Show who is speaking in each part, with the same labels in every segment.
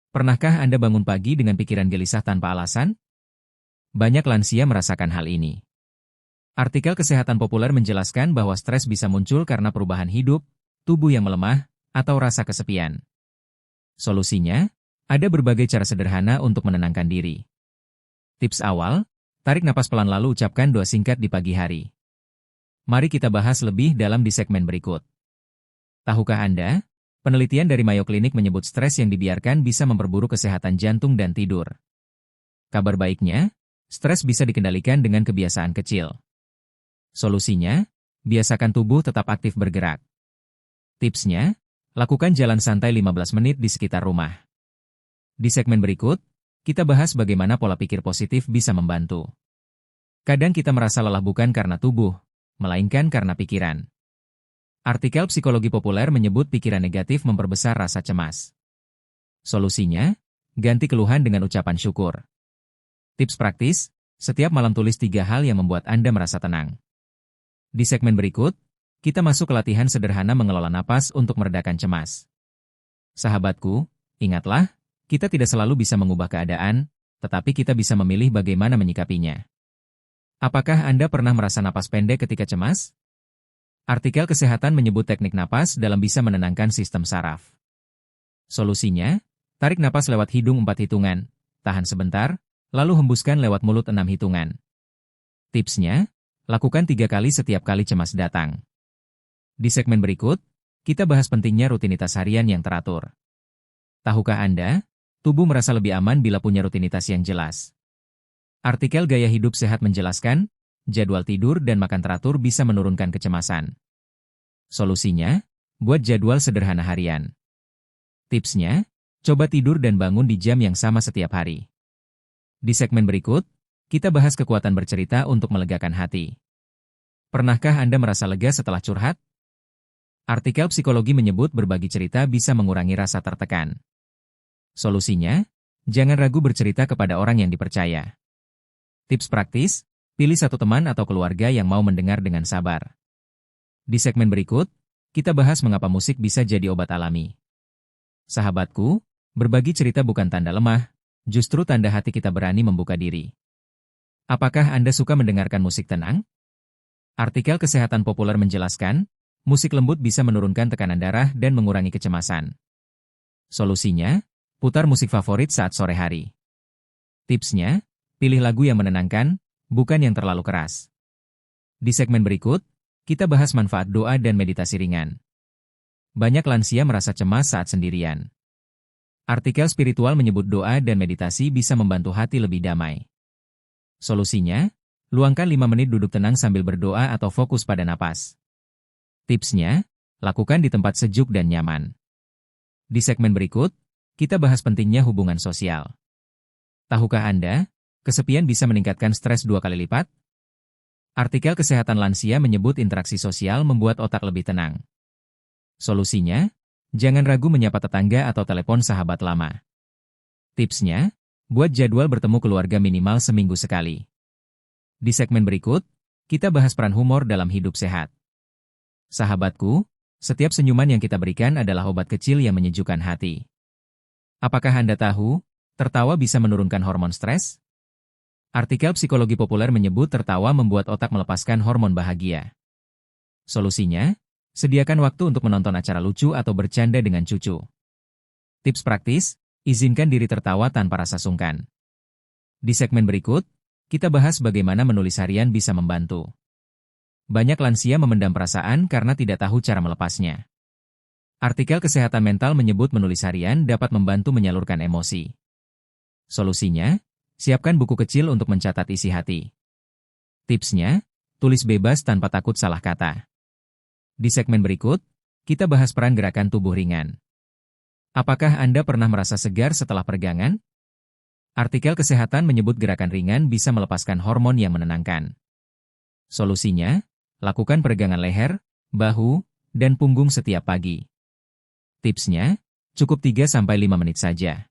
Speaker 1: Pernahkah Anda bangun pagi dengan pikiran gelisah tanpa alasan? Banyak lansia merasakan hal ini. Artikel kesehatan populer menjelaskan bahwa stres bisa muncul karena perubahan hidup, tubuh yang melemah, atau rasa kesepian. Solusinya, ada berbagai cara sederhana untuk menenangkan diri. Tips awal, tarik napas pelan lalu ucapkan doa singkat di pagi hari. Mari kita bahas lebih dalam di segmen berikut. Tahukah Anda, penelitian dari Mayo Clinic menyebut stres yang dibiarkan bisa memperburuk kesehatan jantung dan tidur. Kabar baiknya, stres bisa dikendalikan dengan kebiasaan kecil. Solusinya, biasakan tubuh tetap aktif bergerak. Tipsnya, lakukan jalan santai 15 menit di sekitar rumah. Di segmen berikut, kita bahas bagaimana pola pikir positif bisa membantu. Kadang kita merasa lelah bukan karena tubuh, melainkan karena pikiran. Artikel psikologi populer menyebut pikiran negatif memperbesar rasa cemas. Solusinya, ganti keluhan dengan ucapan syukur. Tips praktis, setiap malam tulis 3 hal yang membuat Anda merasa tenang. Di segmen berikut, kita masuk ke latihan sederhana mengelola napas untuk meredakan cemas. Sahabatku, ingatlah, kita tidak selalu bisa mengubah keadaan, tetapi kita bisa memilih bagaimana menyikapinya. Apakah Anda pernah merasa napas pendek ketika cemas? Artikel kesehatan menyebut teknik napas dalam bisa menenangkan sistem saraf. Solusinya, tarik napas lewat hidung 4 hitungan, tahan sebentar, lalu hembuskan lewat mulut 6 hitungan. Tipsnya, lakukan 3 kali setiap kali cemas datang. Di segmen berikut, kita bahas pentingnya rutinitas harian yang teratur. Tahukah Anda, tubuh merasa lebih aman bila punya rutinitas yang jelas. Artikel Gaya Hidup Sehat menjelaskan, jadwal tidur dan makan teratur bisa menurunkan kecemasan. Solusinya, buat jadwal sederhana harian. Tipsnya, coba tidur dan bangun di jam yang sama setiap hari. Di segmen berikut, kita bahas kekuatan bercerita untuk melegakan hati. Pernahkah Anda merasa lega setelah curhat? Artikel psikologi menyebut berbagi cerita bisa mengurangi rasa tertekan. Solusinya, jangan ragu bercerita kepada orang yang dipercaya. Tips praktis, pilih satu teman atau keluarga yang mau mendengar dengan sabar. Di segmen berikut, kita bahas mengapa musik bisa jadi obat alami. Sahabatku, berbagi cerita bukan tanda lemah, justru tanda hati kita berani membuka diri. Apakah Anda suka mendengarkan musik tenang? Artikel kesehatan populer menjelaskan, musik lembut bisa menurunkan tekanan darah dan mengurangi kecemasan. Solusinya, putar musik favorit saat sore hari. Tipsnya, pilih lagu yang menenangkan, bukan yang terlalu keras. Di segmen berikut, kita bahas manfaat doa dan meditasi ringan. Banyak lansia merasa cemas saat sendirian. Artikel spiritual menyebut doa dan meditasi bisa membantu hati lebih damai. Solusinya, luangkan 5 menit duduk tenang sambil berdoa atau fokus pada napas. Tipsnya, lakukan di tempat sejuk dan nyaman. Di segmen berikut, kita bahas pentingnya hubungan sosial. Tahukah Anda, kesepian bisa meningkatkan stres 2 kali lipat? Artikel kesehatan lansia menyebut interaksi sosial membuat otak lebih tenang. Solusinya, jangan ragu menyapa tetangga atau telepon sahabat lama. Tipsnya, buat jadwal bertemu keluarga minimal seminggu sekali. Di segmen berikut, kita bahas peran humor dalam hidup sehat. Sahabatku, setiap senyuman yang kita berikan adalah obat kecil yang menyejukkan hati. Apakah Anda tahu, tertawa bisa menurunkan hormon stres? Artikel psikologi populer menyebut tertawa membuat otak melepaskan hormon bahagia. Solusinya, sediakan waktu untuk menonton acara lucu atau bercanda dengan cucu. Tips praktis, izinkan diri tertawa tanpa rasa sungkan. Di segmen berikut, kita bahas bagaimana menulis harian bisa membantu. Banyak lansia memendam perasaan karena tidak tahu cara melepasnya. Artikel kesehatan mental menyebut menulis harian dapat membantu menyalurkan emosi. Solusinya, siapkan buku kecil untuk mencatat isi hati. Tipsnya, tulis bebas tanpa takut salah kata. Di segmen berikut, kita bahas peran gerakan tubuh ringan. Apakah Anda pernah merasa segar setelah peregangan? Artikel kesehatan menyebut gerakan ringan bisa melepaskan hormon yang menenangkan. Solusinya, lakukan peregangan leher, bahu, dan punggung setiap pagi. Tipsnya, cukup 3-5 menit saja.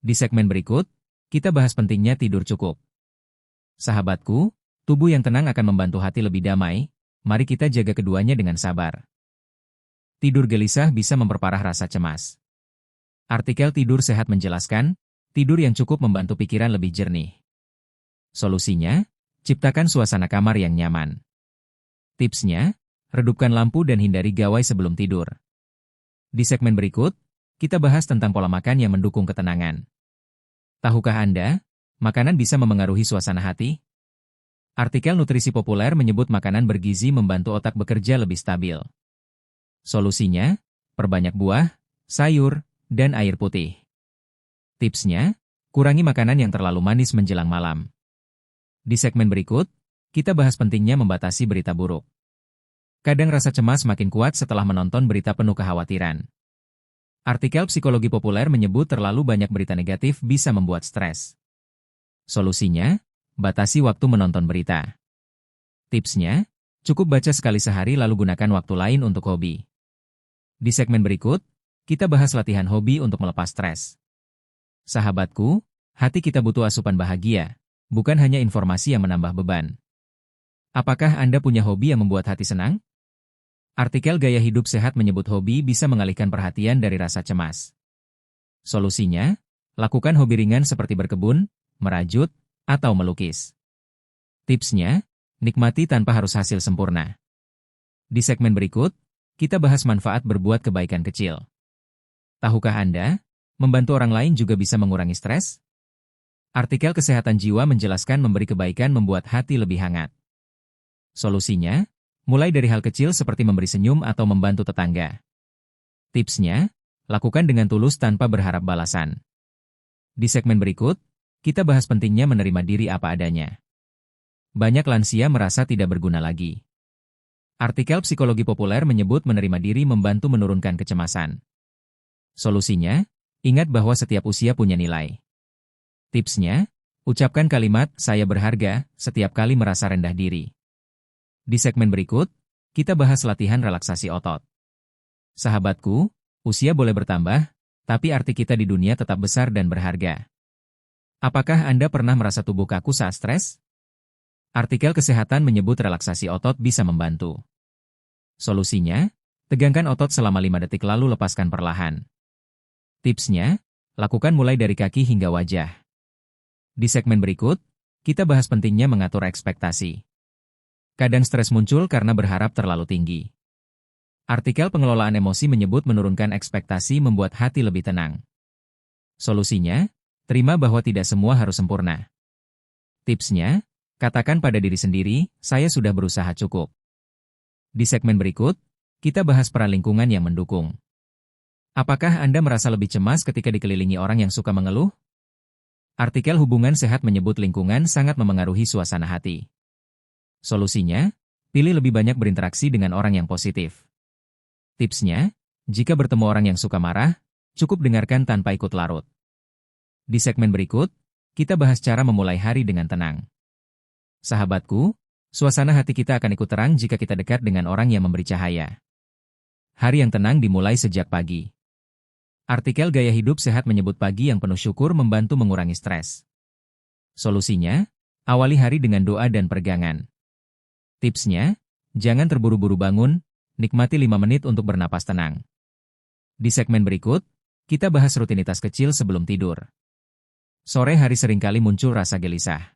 Speaker 1: Di segmen berikut, kita bahas pentingnya tidur cukup. Sahabatku, tubuh yang tenang akan membantu hati lebih damai, mari kita jaga keduanya dengan sabar. Tidur gelisah bisa memperparah rasa cemas. Artikel Tidur Sehat menjelaskan, tidur yang cukup membantu pikiran lebih jernih. Solusinya, ciptakan suasana kamar yang nyaman. Tipsnya, redupkan lampu dan hindari gawai sebelum tidur. Di segmen berikut, kita bahas tentang pola makan yang mendukung ketenangan. Tahukah Anda, makanan bisa memengaruhi suasana hati? Artikel nutrisi populer menyebut makanan bergizi membantu otak bekerja lebih stabil. Solusinya, perbanyak buah, sayur, dan air putih. Tipsnya, kurangi makanan yang terlalu manis menjelang malam. Di segmen berikut, kita bahas pentingnya membatasi berita buruk. Kadang rasa cemas makin kuat setelah menonton berita penuh kekhawatiran. Artikel psikologi populer menyebut terlalu banyak berita negatif bisa membuat stres. Solusinya, batasi waktu menonton berita. Tipsnya, cukup baca sekali sehari lalu gunakan waktu lain untuk hobi. Di segmen berikut, kita bahas latihan hobi untuk melepas stres. Sahabatku, hati kita butuh asupan bahagia, bukan hanya informasi yang menambah beban. Apakah Anda punya hobi yang membuat hati senang? Artikel Gaya Hidup Sehat menyebut hobi bisa mengalihkan perhatian dari rasa cemas. Solusinya, lakukan hobi ringan seperti berkebun, merajut, atau melukis. Tipsnya, nikmati tanpa harus hasil sempurna. Di segmen berikut, kita bahas manfaat berbuat kebaikan kecil. Tahukah Anda, membantu orang lain juga bisa mengurangi stres? Artikel Kesehatan Jiwa menjelaskan memberi kebaikan membuat hati lebih hangat. Solusinya, mulai dari hal kecil seperti memberi senyum atau membantu tetangga. Tipsnya, lakukan dengan tulus tanpa berharap balasan. Di segmen berikut, kita bahas pentingnya menerima diri apa adanya. Banyak lansia merasa tidak berguna lagi. Artikel Psikologi Populer menyebut menerima diri membantu menurunkan kecemasan. Solusinya, ingat bahwa setiap usia punya nilai. Tipsnya, ucapkan kalimat "saya berharga" setiap kali merasa rendah diri. Di segmen berikut, kita bahas latihan relaksasi otot. Sahabatku, usia boleh bertambah, tapi arti kita di dunia tetap besar dan berharga. Apakah Anda pernah merasa tubuh kaku saat stres? Artikel Kesehatan menyebut relaksasi otot bisa membantu. Solusinya, tegangkan otot selama 5 detik lalu lepaskan perlahan. Tipsnya, lakukan mulai dari kaki hingga wajah. Di segmen berikut, kita bahas pentingnya mengatur ekspektasi. Kadang stres muncul karena berharap terlalu tinggi. Artikel Pengelolaan Emosi menyebut menurunkan ekspektasi membuat hati lebih tenang. Solusinya, terima bahwa tidak semua harus sempurna. Tipsnya, katakan pada diri sendiri, saya sudah berusaha cukup. Di segmen berikut, kita bahas peran lingkungan yang mendukung. Apakah Anda merasa lebih cemas ketika dikelilingi orang yang suka mengeluh? Artikel Hubungan Sehat menyebut lingkungan sangat memengaruhi suasana hati. Solusinya, pilih lebih banyak berinteraksi dengan orang yang positif. Tipsnya, jika bertemu orang yang suka marah, cukup dengarkan tanpa ikut larut. Di segmen berikut, kita bahas cara memulai hari dengan tenang. Sahabatku, suasana hati kita akan ikut terang jika kita dekat dengan orang yang memberi cahaya. Hari yang tenang dimulai sejak pagi. Artikel Gaya Hidup Sehat menyebut pagi yang penuh syukur membantu mengurangi stres. Solusinya, awali hari dengan doa dan peregangan. Tipsnya, jangan terburu-buru bangun, nikmati 5 menit untuk bernapas tenang. Di segmen berikut, kita bahas rutinitas kecil sebelum tidur. Sore hari seringkali muncul rasa gelisah.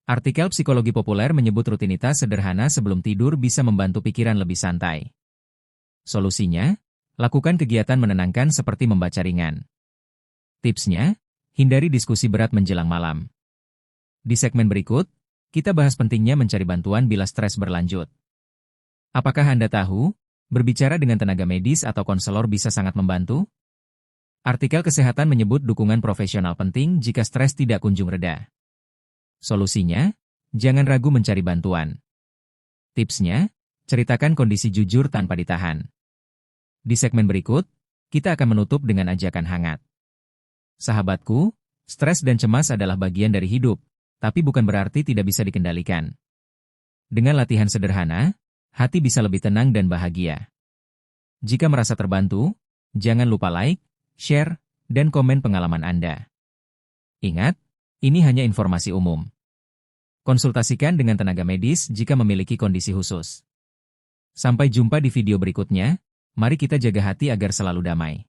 Speaker 1: Artikel Psikologi Populer menyebut rutinitas sederhana sebelum tidur bisa membantu pikiran lebih santai. Solusinya, lakukan kegiatan menenangkan seperti membaca ringan. Tipsnya, hindari diskusi berat menjelang malam. Di segmen berikut, kita bahas pentingnya mencari bantuan bila stres berlanjut. Apakah Anda tahu, berbicara dengan tenaga medis atau konselor bisa sangat membantu? Artikel Kesehatan menyebut dukungan profesional penting jika stres tidak kunjung reda. Solusinya, jangan ragu mencari bantuan. Tipsnya, ceritakan kondisi jujur tanpa ditahan. Di segmen berikut, kita akan menutup dengan ajakan hangat. Sahabatku, stres dan cemas adalah bagian dari hidup, tapi bukan berarti tidak bisa dikendalikan. Dengan latihan sederhana, hati bisa lebih tenang dan bahagia. Jika merasa terbantu, jangan lupa like, share, dan komen pengalaman Anda. Ingat, ini hanya informasi umum. Konsultasikan dengan tenaga medis jika memiliki kondisi khusus. Sampai jumpa di video berikutnya. Mari kita jaga hati agar selalu damai.